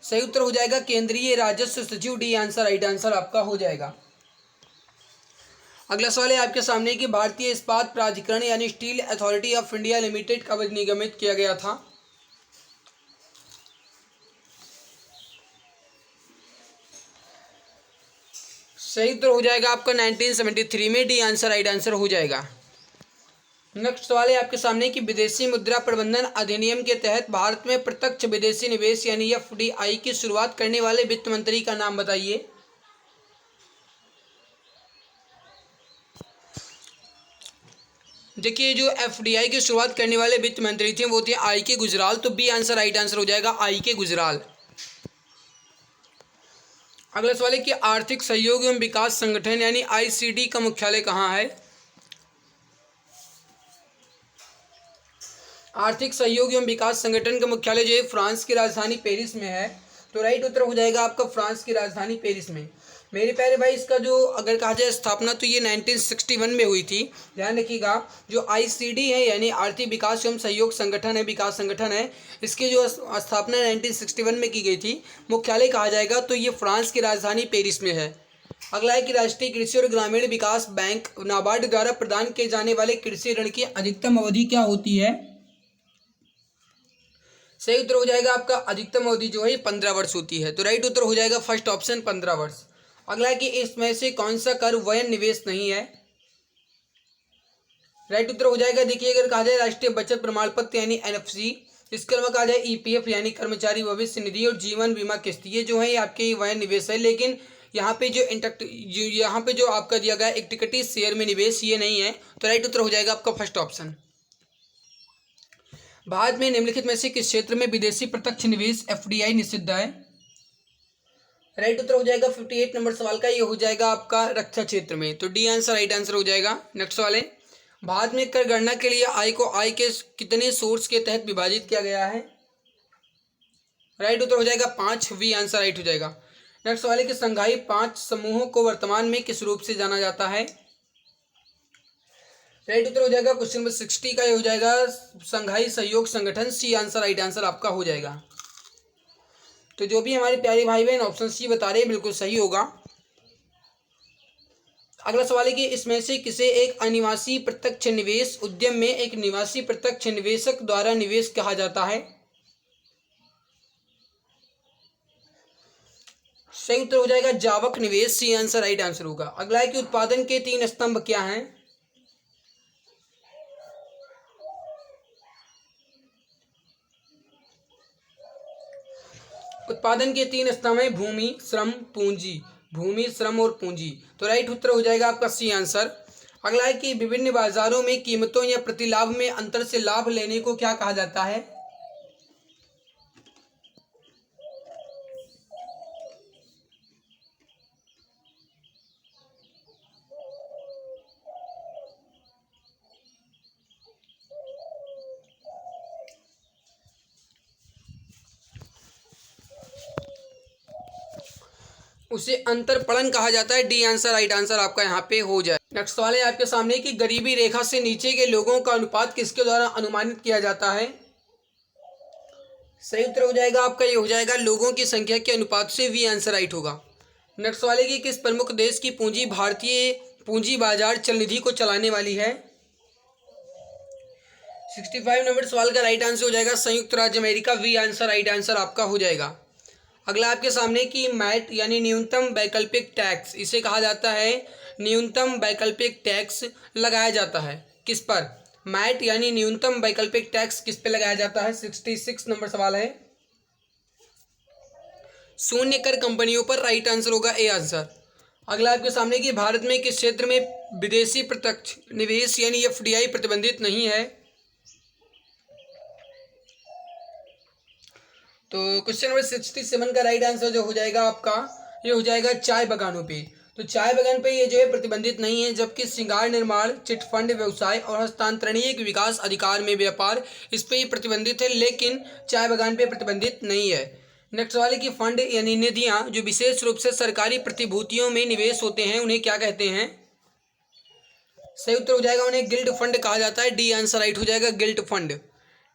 सही उत्तर हो जाएगा केंद्रीय राजस्व सचिव। डी आंसर राइट आंसर आपका हो जाएगा। अगला सवाल है आपके सामने कि भारतीय इस्पात प्राधिकरण यानी steel authority of India limited कब निगमित किया गया था। सही उत्तर हो जाएगा आपका 1973 में। डी आंसर राइट आंसर हो जाएगा। नेक्स्ट सवाल है आपके सामने कि विदेशी मुद्रा प्रबंधन अधिनियम के तहत भारत में प्रत्यक्ष विदेशी निवेश यानी एफडीआई की शुरुआत करने वाले वित्त मंत्री का नाम बताइए। देखिए जो एफडीआई की शुरुआत करने वाले वित्त मंत्री थे वो थे आई के गुजराल। तो बी आंसर राइट आंसर हो जाएगा आई के गुजराल। अगला सवाल है कि आर्थिक सहयोग एवं विकास संगठन यानी आईसीडी का मुख्यालय कहाँ है। आर्थिक सहयोग एवं विकास संगठन का मुख्यालय जो है फ्रांस की राजधानी पेरिस में है। तो राइट उत्तर हो जाएगा आपका फ्रांस की राजधानी पेरिस में। मेरे प्यारे भाई इसका जो अगर कहा जाए स्थापना तो ये 1961 में हुई थी। ध्यान रखिएगा जो आईसीडी है यानी आर्थिक विकास एवं सहयोग संगठन है विकास संगठन है इसकी जो स्थापना 1961 में की गई थी। मुख्यालय कहा जाएगा तो ये फ्रांस की राजधानी पेरिस में है। अगला है कि राष्ट्रीय कृषि और ग्रामीण विकास बैंक नाबार्ड द्वारा प्रदान किए जाने वाले कृषि ऋण की अधिकतम अवधि क्या होती है। सही उत्तर हो जाएगा आपका अधिकतम अवधि जो है 15 वर्ष होती है। तो राइट उत्तर हो जाएगा फर्स्ट ऑप्शन 15 वर्ष। अगला है कि इसमें से कौन सा कर वयन निवेश नहीं है। राइट उत्तर हो जाएगा। देखिए अगर कहा जाए राष्ट्रीय बचत प्रमाण पत्र यानी एनएफसी, इसके अलावा कहा जाए ईपीएफ यानी कर्मचारी भविष्य निधि और जीवन बीमा किस्त, ये जो है ये आपके वह निवेश है, लेकिन यहाँ पे यहाँ पे जो आपका दिया गया इक्विटी शेयर में निवेश ये नहीं है। तो राइट उत्तर हो जाएगा आपका फर्स्ट ऑप्शन। भारत में निम्नलिखित में से किस क्षेत्र में विदेशी प्रत्यक्ष निवेश एफडीआई निषिद्ध है? राइट उत्तर हो जाएगा 58 नंबर सवाल का, ये हो जाएगा आपका रक्षा क्षेत्र में। तो डी आंसर राइट आंसर हो जाएगा। नेक्स्ट सवाल है, भारत में कर गणना के लिए आय को आय के कितने सोर्स के तहत विभाजित किया गया है? राइट उत्तर हो जाएगा 5, वी आंसर राइट हो जाएगा। नेक्स्ट सवाल है कि संघाई 5 समूहों को वर्तमान में किस रूप से जाना जाता है? राइट उत्तर हो जाएगा क्वेश्चन नंबर 60 का, ये हो जाएगा संघाई सहयोग संगठन, सी आंसर राइट आंसर आपका हो जाएगा। तो जो भी हमारे प्यारे भाई बहन ऑप्शन सी बता रहे हैं बिल्कुल सही होगा। अगला सवाल है कि इसमें से किसे एक अनिवासी प्रत्यक्ष निवेश उद्यम में एक निवासी प्रत्यक्ष निवेशक द्वारा निवेश कहा जाता है? सही उत्तर हो जाएगा जावक निवेश, सी आंसर राइट आंसर होगा। अगला है कि उत्पादन के 3 स्तंभ क्या हैं? उत्पादन के 3 स्तंभ हैं भूमि, श्रम, पूंजी। भूमि, श्रम और पूंजी। तो राइट उत्तर हो जाएगा आपका सी आंसर। अगला है कि विभिन्न बाजारों में कीमतों या प्रतिलाभ में अंतर से लाभ लेने को क्या कहा जाता है? उसे अंतरपणन कहा जाता है, डी आंसर राइट आंसर आपका यहाँ पे हो जाए। नेक्स्ट सवाल है आपके सामने कि गरीबी रेखा से नीचे के लोगों का अनुपात किसके द्वारा अनुमानित किया जाता है? सही उत्तर हो जाएगा आपका, ये हो जाएगा लोगों की संख्या के अनुपात से, वी आंसर राइट होगा। नेक्स्ट सवाल है कि किस प्रमुख देश की पूंजी भारतीय पूंजी बाजार चल निधि को चलाने वाली है? 65 नंबर सवाल का राइट आंसर हो जाएगा संयुक्त राज्य America, B answer right answer आपका हो जाएगा। अगला आपके सामने कि मैट यानी न्यूनतम वैकल्पिक टैक्स, इसे कहा जाता है न्यूनतम वैकल्पिक टैक्स लगाया जाता है किस पर? मैट यानी न्यूनतम वैकल्पिक टैक्स किस पे लगाया जाता है? 66 नंबर सवाल है। शून्य कर कंपनियों पर, राइट आंसर होगा ए आंसर। अगला आपके सामने कि भारत में किस क्षेत्र में विदेशी प्रत्यक्ष निवेश यानी एफडीआई प्रतिबंधित नहीं है? तो क्वेश्चन नंबर 67 का राइट आंसर जो हो जाएगा आपका, ये हो जाएगा चाय बागानों पे। तो चाय बागान पे ये जो है प्रतिबंधित नहीं है, जबकि श्रृंगार निर्माण, चिटफंड व्यवसाय और हस्तांतरणीय विकास अधिकार में व्यापार, इस पे ये प्रतिबंधित है, लेकिन चाय बागान पे प्रतिबंधित नहीं है। नेक्स्ट सवाल है कि फंड यानी निधियां जो विशेष रूप से सरकारी प्रतिभूतियों में निवेश होते हैं उन्हें क्या कहते हैं? सही उत्तर हो जाएगा उन्हें गिल्ड फंड कहा जाता है, डी आंसर राइट हो जाएगा गिल्ड फंड।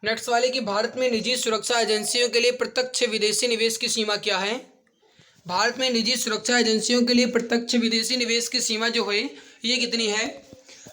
नेक्स्ट वाले कि भारत में निजी सुरक्षा एजेंसियों के लिए प्रत्यक्ष विदेशी निवेश की सीमा क्या है? भारत में निजी सुरक्षा एजेंसियों के लिए प्रत्यक्ष विदेशी निवेश की सीमा जो है ये कितनी है?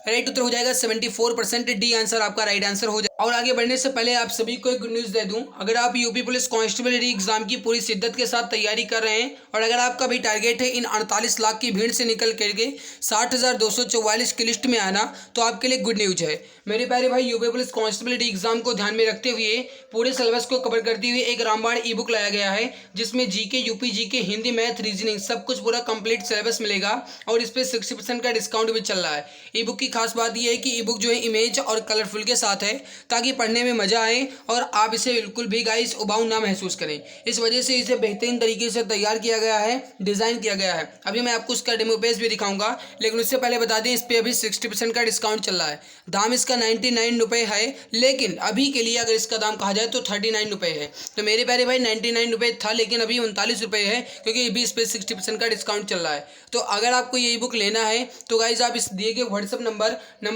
राइट उत्तर हो जाएगा 74%, डी आंसर आपका राइट आंसर हो जाएगा। और आगे बढ़ने से पहले आप सभी को एक गुड न्यूज़ दे दूं, अगर आप यूपी पुलिस कांस्टेबल री एग्जाम की पूरी शिद्दत के साथ तैयारी कर रहे हैं और अगर आपका भी टारगेट है इन 48 लाख की भीड़ से निकल करके 60,244 की लिस्ट में आना, तो आपके लिए गुड न्यूज है मेरे प्यारे भाई। यूपी पुलिस कांस्टेबल री एग्जाम को ध्यान में रखते हुए पूरे सिलेबस को कवर करते हुए एक रामबाण ई बुक लाया गया है, जिसमें GK, UP GK, Hindi, math, reasoning सब कुछ पूरा कंप्लीट सिलेबस मिलेगा और इस पर 60% का डिस्काउंट भी चल रहा है। ई बुक की खास बात यह है कि ई बुक जो है इमेज और कलरफुल के साथ है, ताकि पढ़ने में मजा आए और आप इसे बिल्कुल भी गाइस उबाऊ ना महसूस करें। इस वजह से इसे बेहतरीन तरीके से तैयार किया गया है, डिजाइन किया गया है। अभी मैं आपको उसका डेमो पेज भी दिखाऊंगा, लेकिन उससे पहले बता दें इस पर अभी 60% का डिस्काउंट चल रहा है। दाम इसका 99 रुपये है, लेकिन अभी के लिए अगर इसका दाम कहा जाए तो 39 रुपये है। तो मेरे प्यारे भाई 99 रुपये था, लेकिन अभी 39 रुपये है, क्योंकि अभी इस पर 60% का डिस्काउंट चल रहा है। तो अगर आपको ये ई बुक लेना है तो गाइज आप इस दिए गए व्हाट्सअप नंबर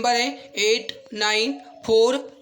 है 8948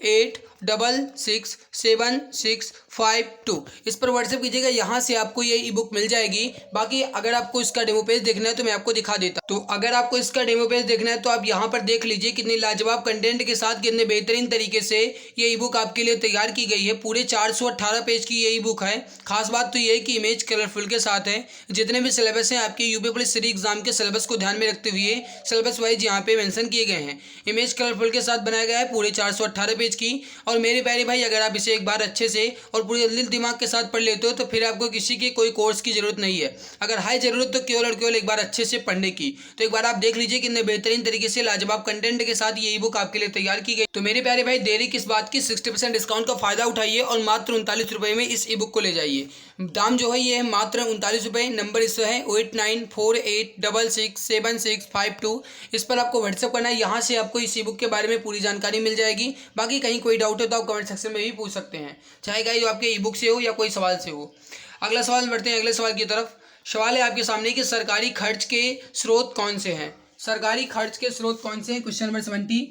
48667652 इस पर व्हाट्सएप कीजिएगा। यहाँ से आपको ये ई बुक मिल जाएगी। बाकी अगर आपको इसका डेमो पेज देखना है तो मैं आपको दिखा देता हूँ। तो अगर आपको इसका डेमो पेज देखना है तो आप यहाँ पर देख लीजिए कितने लाजवाब कंटेंट के साथ कितने बेहतरीन तरीके से ये ई बुक आपके लिए तैयार की गई है। पूरे 418 पेज की ये ई बुक है। खास बात तो ये है कि इमेज कलरफुल के साथ है। जितने भी सिलेबस हैं आपके यूपी पुलिस री एग्जाम के सिलेबस को ध्यान में रखते हुए सिलेबस वाइज यहाँ पे मेंशन किए गए हैं। इमेज कलरफुल के साथ बनाया गया है पूरे 418 पेज की। और मेरे प्यारे भाई, अगर आप इसे एक बार अच्छे से और पूरे दिल दिमाग के साथ पढ़ लेते हो तो फिर आपको किसी की कोई कोर्स की जरूरत नहीं है। अगर है जरूरत तो केवल और केवल एक बार अच्छे से पढ़ने की। तो एक बार आप देख लीजिए कितने बेहतरीन तरीके से लाजवाब कंटेंट के साथ ये ई बुक आपके लिए तैयार की गई। तो मेरे प्यारे भाई, देरी किस बात की, 60% डिस्काउंट का फायदा उठाइए और मात्र 39 रुपये में इस ई बुक को ले जाइए। दाम जो है ये है मात्र 39 रुपये। नंबर इससे है 8948667652। इस पर आपको व्हाट्सएप करना है। यहाँ से आपको इस ई बुक के बारे में पूरी जानकारी मिल जाएगी। बाकी कहीं कोई डाउट हो तो आप कमेंट सेक्शन में भी पूछ सकते हैं, चाहे गाइस आपके ई बुक से हो या कोई सवाल से हो। अगला सवाल बढ़ते हैं अगले सवाल की तरफ। सवाल है आपके सामने कि सरकारी खर्च के स्रोत कौन से हैं। सरकारी खर्च के स्रोत कौन से हैं? Question number 70।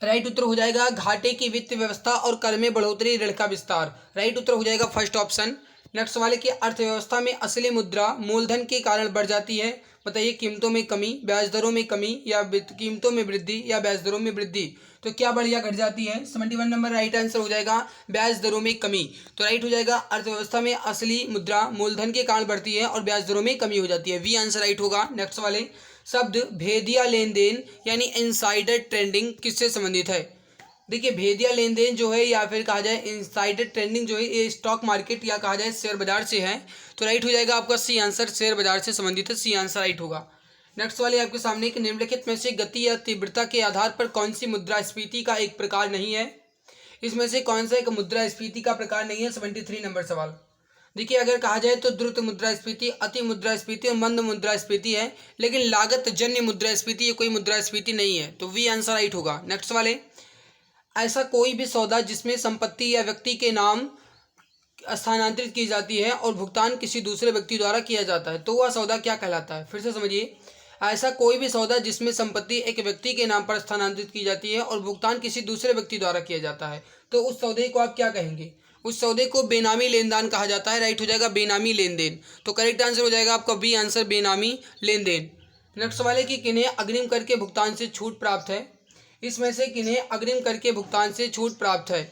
राइट उत्तर हो जाएगा घाटे की वित्त व्यवस्था और कर में बढ़ोतरी, ऋण का विस्तार। राइट उत्तर हो जाएगा फर्स्ट ऑप्शन। नेक्स्ट सवाल है कि अर्थव्यवस्था में असली मुद्रा मूलधन के कारण बढ़ जाती है। बताइए, कीमतों में कमी, ब्याज दरों में कमी, या कीमतों में वृद्धि, या ब्याज दरों में वृद्धि। तो क्या बढ़ या घट जाती है? 71 नंबर राइट आंसर हो जाएगा ब्याज दरों में कमी। तो राइट हो जाएगा अर्थव्यवस्था में असली मुद्रा मूलधन के कारण बढ़ती है और ब्याज दरों में कमी हो जाती है। वी आंसर राइट होगा। नेक्स्ट वाले शब्द भेदिया लेन देन यानी इनसाइडर ट्रेडिंग किससे संबंधित है? देखिए, भेदिया लेन देन जो है या फिर कहा जाए इनसाइडर ट्रेडिंग जो है ये स्टॉक मार्केट या कहा जाए शेयर बाजार से है। तो राइट हो जाएगा आपका सी आंसर, शेयर बाजार से संबंधित है। सी आंसर राइट होगा। नेक्स्ट वाले आपके सामने कि निम्नलिखित में से गति या तीव्रता के आधार पर कौन सी मुद्रास्फीति का एक प्रकार नहीं है? इसमें से कौन सा एक मुद्रास्फीति का प्रकार नहीं है? 73 नंबर सवाल। देखिए, अगर कहा जाए तो द्रुत मुद्रास्फीति, अति मुद्रास्फीति और मंद मुद्रास्फीति है, लेकिन लागत जन्य मुद्रास्फीति ये कोई मुद्रास्फीति नहीं है। तो वी आंसर राइट होगा। नेक्स्ट वाले, ऐसा कोई भी सौदा जिसमें संपत्ति या व्यक्ति के नाम स्थानांतरित की जाती है और भुगतान किसी दूसरे व्यक्ति द्वारा किया जाता है, तो वह सौदा क्या कहलाता है? फिर से समझिए, ऐसा कोई भी सौदा जिसमें संपत्ति एक व्यक्ति के नाम पर स्थानांतरित की जाती है और भुगतान किसी दूसरे व्यक्ति द्वारा किया जाता है, तो उस सौदे को आप क्या कहेंगे? उस सौदे को बेनामी लेनदान कहा जाता है। राइट हो जाएगा बेनामी लेन देन। तो करेक्ट आंसर हो जाएगा आपका बी आंसर, बेनामी लेन देन। नेक्स्ट सवाल है कि किन्हें अग्रिम कर के भुगतान से छूट प्राप्त है? इसमें से किन्हें अग्रिम कर के भुगतान से छूट प्राप्त है?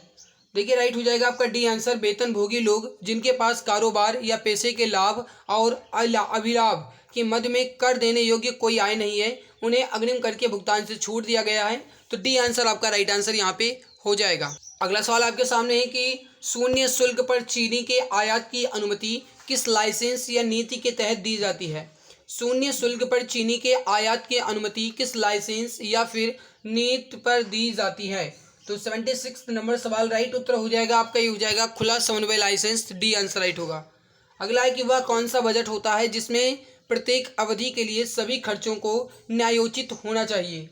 देखिए, राइट हो जाएगा आपका डी आंसर, वेतनभोगी लोग जिनके पास कारोबार या पैसे के लाभ और अभिलाभ के मध्य में कर देने योग्य कोई आय नहीं है, उन्हें अग्रिम कर के भुगतान से छूट दिया गया है। तो डी आंसर आपका राइट आंसर यहाँ पे हो जाएगा। अगला सवाल आपके सामने है कि शून्य शुल्क पर चीनी के आयात की अनुमति किस लाइसेंस या नीति के तहत दी जाती है? शून्य शुल्क पर चीनी के आयात की अनुमति किस लाइसेंस या फिर नीति पर दी जाती है? तो 76 नंबर सवाल राइट उत्तर हो जाएगा आपका, ये हो जाएगा खुला समन्वय लाइसेंस। डी आंसर राइट होगा। अगला है कि वह कौन सा बजट होता है जिसमें प्रत्येक अवधि के लिए सभी खर्चों को न्यायोचित होना चाहिए?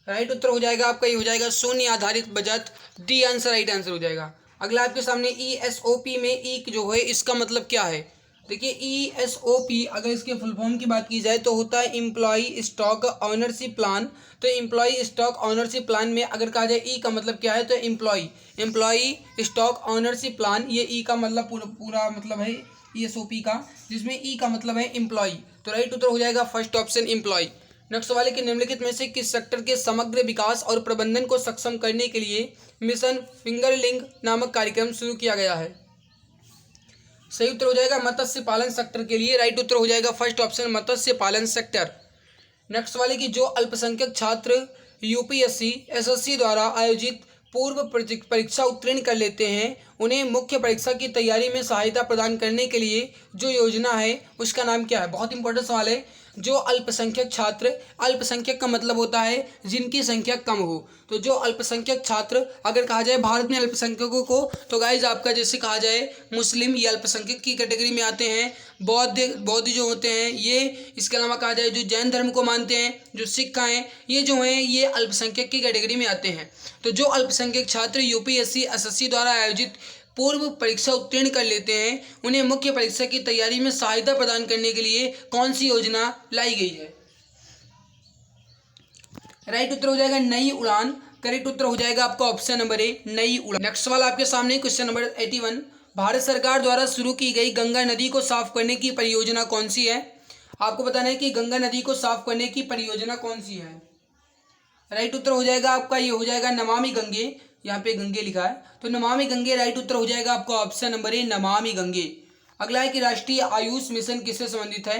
राइट उत्तर हो जाएगा आपका, ये हो जाएगा शून्य आधारित budget. D answer right answer हो जाएगा। अगला आपके सामने ESOP में ई जो है इसका मतलब क्या है? देखिए, ESOP अगर इसके फुल फॉर्म की बात की जाए तो होता है एम्प्लॉई स्टॉक ऑनरशिप प्लान। तो एम्प्लॉई स्टॉक ऑनरशिप प्लान में अगर कहा जाए ई का मतलब क्या है, तो एम्प्लॉई स्टॉक ऑनरशिप प्लान, ये ई का मतलब पूरा मतलब है ESOP का, जिसमें ई का मतलब है एम्प्लॉई। तो राइट उत्तर हो जाएगा फर्स्ट ऑप्शन एम्प्लॉई। नेक्स्ट सवाल है कि निम्नलिखित में से किस सेक्टर के समग्र विकास और प्रबंधन को सक्षम करने के लिए मिशन फिंगरलिंग नामक कार्यक्रम शुरू किया गया है? सही उत्तर हो जाएगा मत्स्य पालन सेक्टर के लिए। राइट उत्तर हो जाएगा फर्स्ट ऑप्शन मत्स्य पालन सेक्टर। नेक्स्ट वाले की जो अल्पसंख्यक छात्र UPSC SSC द्वारा आयोजित पूर्व परीक्षा उत्तीर्ण कर लेते हैं, उन्हें मुख्य परीक्षा की तैयारी में सहायता प्रदान करने के लिए जो योजना है उसका नाम क्या है? बहुत इंपॉर्टेंट सवाल है। जो अल्पसंख्यक छात्र, अल्पसंख्यक का मतलब होता है जिनकी संख्या कम हो, तो जो अल्पसंख्यक छात्र अगर कहा जाए भारत में अल्पसंख्यकों को, तो गाइज आपका जैसे कहा जाए मुस्लिम ये अल्पसंख्यक की कैटेगरी में आते हैं, बौद्ध जो होते हैं ये, इसके अलावा कहा जाए जो जैन धर्म को मानते हैं, जो सिख हैं, ये जो हैं ये अल्पसंख्यक की कैटेगरी में आते हैं। तो जो अल्पसंख्यक छात्र UPSC SSC द्वारा आयोजित पूर्व परीक्षा उत्तीर्ण कर लेते हैं, उन्हें मुख्य परीक्षा की तैयारी में सहायता प्रदान करने के लिए कौन सी योजना लाई गई है? राइट उत्तर हो जाएगा नई उड़ान करेक्ट उत्तर हो जाएगा आपका ऑप्शन नंबर ए, नई उड़ान। नेक्स्ट सवाल आपके सामने क्वेश्चन नंबर 81। भारत सरकार द्वारा शुरू की गई गंगा नदी को साफ करने की परियोजना कौन सी है? आपको बताना है कि गंगा नदी को साफ करने की परियोजना कौन सी है। राइट उत्तर हो जाएगा आपका, ये हो जाएगा नमामि गंगे। यहाँ पे गंगे लिखा है तो नमामि गंगे राइट उत्तर हो जाएगा आपका option number A, Namami Gange. अगला है कि राष्ट्रीय आयुष मिशन किससे संबंधित है?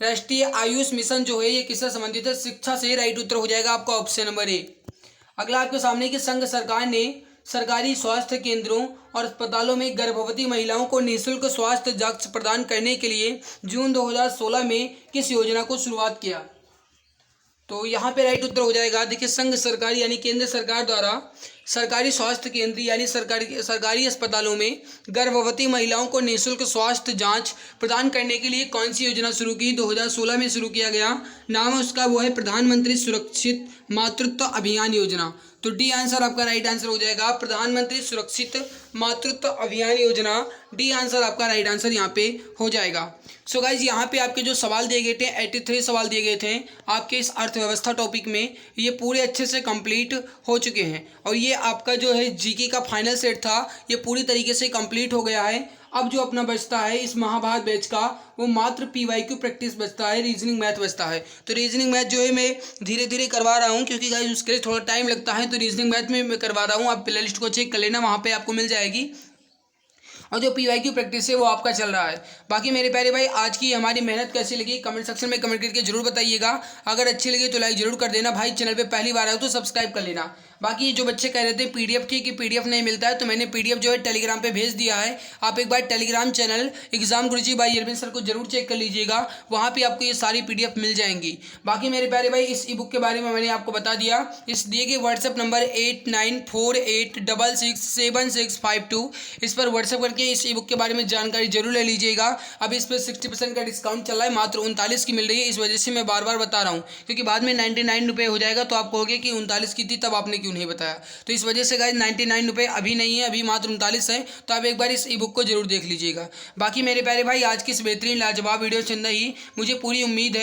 राष्ट्रीय आयुष मिशन जो है ये किससे संबंधित है? शिक्षा से। राइट उत्तर हो जाएगा आपका ऑप्शन नंबर ए। अगला आपके सामने कि संघ सरकार ने सरकारी स्वास्थ्य केंद्रों और अस्पतालों में गर्भवती महिलाओं को निःशुल्क स्वास्थ्य जांच प्रदान करने के लिए जून 2016 में किस योजना को शुरुआत किया? तो यहाँ पे राइट उत्तर हो जाएगा, देखिए संघ सरकार यानी केंद्र सरकार द्वारा सरकारी स्वास्थ्य केंद्र यानी सरकारी अस्पतालों में गर्भवती महिलाओं को निःशुल्क स्वास्थ्य जांच प्रदान करने के लिए कौन सी योजना शुरू की? 2016 में शुरू किया गया। नाम है उसका, वो है प्रधानमंत्री सुरक्षित मातृत्व अभियान योजना। तो डी आंसर आपका राइट आंसर हो जाएगा, प्रधानमंत्री सुरक्षित मातृत्व अभियान योजना। डी आंसर आपका राइट आंसर यहाँ पे हो जाएगा। सो गाइज यहाँ पे आपके जो सवाल दिए गए थे 83 सवाल दिए गए थे आपके इस अर्थव्यवस्था टॉपिक में, ये पूरे अच्छे से कंप्लीट हो चुके हैं और ये आपका जो है जीके का फाइनल सेट था ये पूरी तरीके से कंप्लीट हो गया है। अब जो अपना बचता है इस महाभारत बैच का वो मात्र पीवाईक्यू प्रैक्टिस बचता है, रीजनिंग मैथ बचता है। तो रीजनिंग मैथ जो है मैं धीरे धीरे करवा रहा हूँ क्योंकि गाइस उसके लिए थोड़ा टाइम लगता है, तो रीजनिंग मैथ में मैं करवा रहा हूँ। आप प्ले लिस्ट को चेक कर लेना, वहाँ पे आपको मिल जाएगी। और जो पीवाईक्यू प्रैक्टिस है वो आपका चल रहा है। बाकी मेरे प्यारे भाई आज की हमारी मेहनत कैसी लगी कमेंट सेक्शन में कमेंट करके जरूर बताइएगा। अगर अच्छी लगी तो लाइक जरूर कर देना भाई, चैनल पे पहली बार आए तो सब्सक्राइब कर लेना। बाकी जो बच्चे कह रहे थे पीडीएफ की कि पीडीएफ नहीं मिलता है, तो मैंने पीडीएफ जो है टेलीग्राम पे भेज दिया है। आप एक बार Telegram channel exam Guruji by Arvind sir को जरूर चेक कर लीजिएगा, वहाँ पे आपको ये सारी पीडीएफ मिल जाएंगी। बाकी मेरे प्यारे भाई इस ई बुक के बारे में मैंने आपको बता दिया। इस दिए गए व्हाट्सएप नंबर 8948667652 इस पर व्हाट्सएप करके इस ई बुक के बारे में जानकारी जरूर ले लीजिएगा। अब इस पर 60% का डिस्काउंट चल रहा है, मात्र 39 की मिल रही है। इस वजह से मैं बार बार बता रहा हूँ क्योंकि बाद में 99 रुपये हो जाएगा तो आप कहोगे कि 39 की थी तब आपने क्यों नहीं बताया। तो इस वजह से गाइस 99 रुपये अभी नहीं है, अभी मात्र 39 है। तो आप एक बार इस ई बुक को जरूर देख लीजिएगा। बाकी मेरे प्यारे भाई आज की इस बेहतरीन लाजवाब वीडियो से ही मुझे पूरी उम्मीद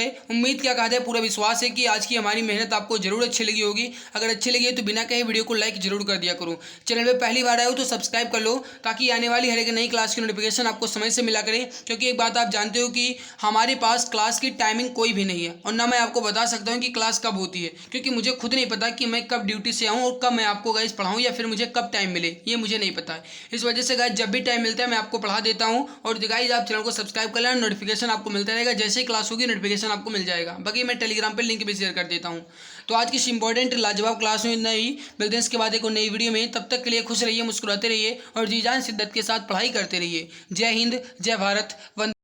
क्या कहते हैं पूरा विश्वास है कि आज की हमारी मेहनत आपको जरूर अच्छी लगी होगी। अगर अच्छी लगी है तो बिना कहे वीडियो को लाइक जरूर कर दिया करो। चैनल पर पहली बार आए हो तो सब्सक्राइब कर लो ताकि आने वाली हर एक नई क्लास की नोटिफिकेशन आपको समय से मिला करे। क्योंकि एक बात आप जानते हो कि हमारे पास क्लास की टाइमिंग कोई भी नहीं है और ना मैं आपको बता सकता हूँ कि क्लास कब होती है, क्योंकि मुझे खुद नहीं पता कि मैं कब ड्यूटी से आऊँ और कब मैं आपको गाइस पढ़ाऊँ या फिर मुझे कब टाइम मिले, ये मुझे नहीं पता है। इस वजह से गाइस जब भी टाइम मिलता है मैं आपको पढ़ा देता हूँ। और गाइस आप चैनल को सब्सक्राइब कर लेना, नोटिफिकेशन आपको मिलता रहेगा, जैसे ही क्लास होगी नोटिफिकेशन आपको मिल जाएगा। बाकी मैं टेलीग्राम पर लिंक भी शेयर कर देता हूँ। तो आज की इस इंपॉर्टेंट लाजवाब क्लास में इतना ही, मिलते हैं इसके बाद एक नई वीडियो में। तब तक के लिए खुश रहिए, मुस्कुराते रहिए और जी जान शिद्दत के साथ पढ़ाई करते रहिए। जय हिंद, जय भारत, वंदे